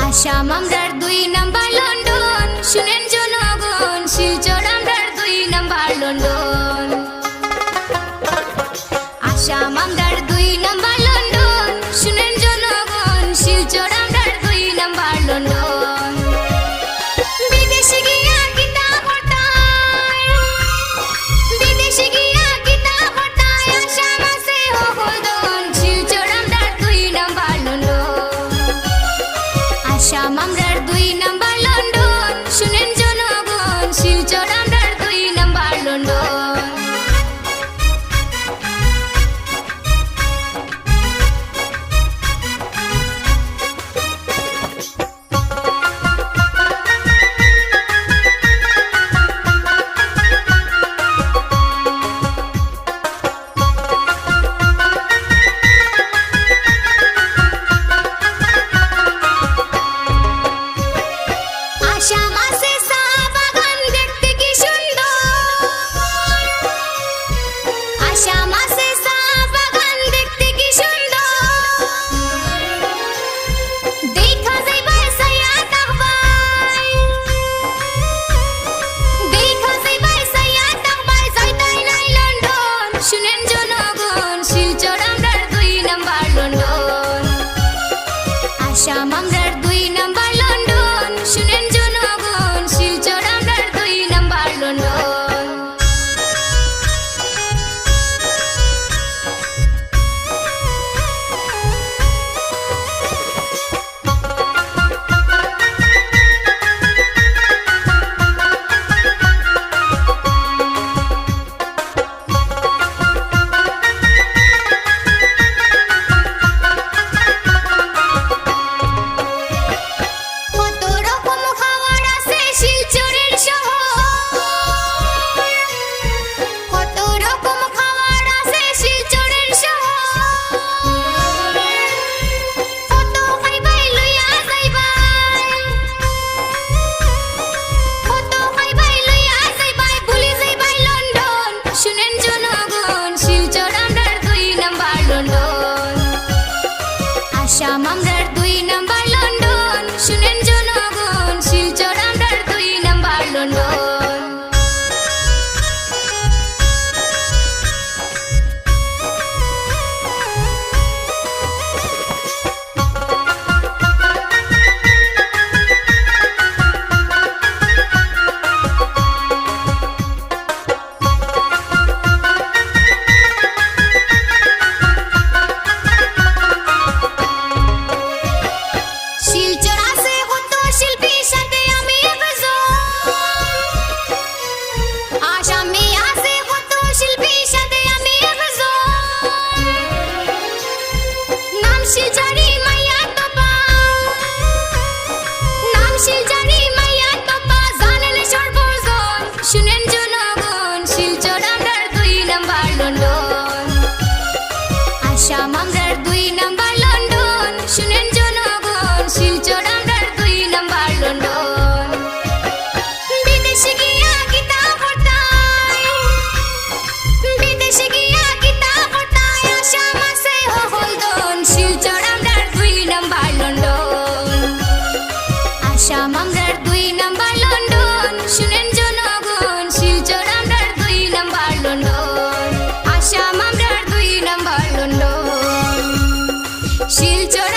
আসাম আমরার 2 number London, শুনেন জনগণ, শিলচর আমরার 2 নাম্বার লন্ডন। আসাম আমরার 2 নাম্বার লন্ডন, শুনেন জনগণ, শিলচর আমরার 2 নাম্বার লন্ডন। বিদেশে গিয়া কিতাব পড়তাই, বিদেশে গিয়া কিতাব পড়তাই, আসাম আছে হলদন, শিলচর আমরার 2 নাম্বার লন্ডন। আসাম আমরার 2 নাম্বার লন্ডন, শুনেন জনগণ, শিলচর আমরার 2 নাম্বার লন্ডন। আসাম আছে চা বাগান, দেখতে কি সুন্দর। আসাম আছে চা বাগান, দেখতে কি সুন্দর। দেখা যাইবাই সাইয়া তাকবাই, দেখা যাইবাই সাইয়া তাকবাই, যাইতাই নাই লন্ডন, শুনেন জনগণ, শিলচর আমরার 2 নাম্বার লন্ডন। আসাম আমরার 2 নাম্বার লন্ডন, শুনেন জনগণ, শিলচর আমরার 2 নাম্বার লন্ডন। কত রকম খাবার আছে শিলচরের শহর, কত রকম খাবার আছে শিলচরের শহর। কত খাইবাই লইয়া যাইবাই, কত খাইবাই লইয়া যাইবাই, ভুলি যাইবাই লন্ডন, শুনেন জনগণ, শিলচর আমরার 2 নাম্বার লন্ডন। আসাম আমরার 2 নাম্বার লন্ডন, শুনেন জনগণ, শিলচর আমরার 2 নাম্বার লন্ডন। শিলচর আছে কত শিল্পীর সাথে আমি একজন, আসামে আছে কত শিল্পীর সাথে আমি একজন। নাম শিলচরি মাইয়া তোপা, নাম শিলচরি মাইয়া তোপা, জানেলে সর্বজন, শুনেন জনগণ, শিলচর আমরার 2 নাম্বার লন্ডন। আসাম আমরার 2 নাম্বার লন্ডন, শুনেন জনগণ, শিলচর আমরার 2 নাম্বার লন্ডন। বিদেশে গিয়া কিতাব পড়তাই, বিদেশে গিয়া কিতাব পড়তাই, আসাম আছে হলদন, শিলচর আমরার 2 নাম্বার লন্ডন। আসাম আমরার 2 নাম্বার লন্ডন, শুনেন জনগণ, শিলচর আমরার 2 নাম্বার লন্ডন। আসাম আমরার 2 নাম্বার লন্ডন, শিলচর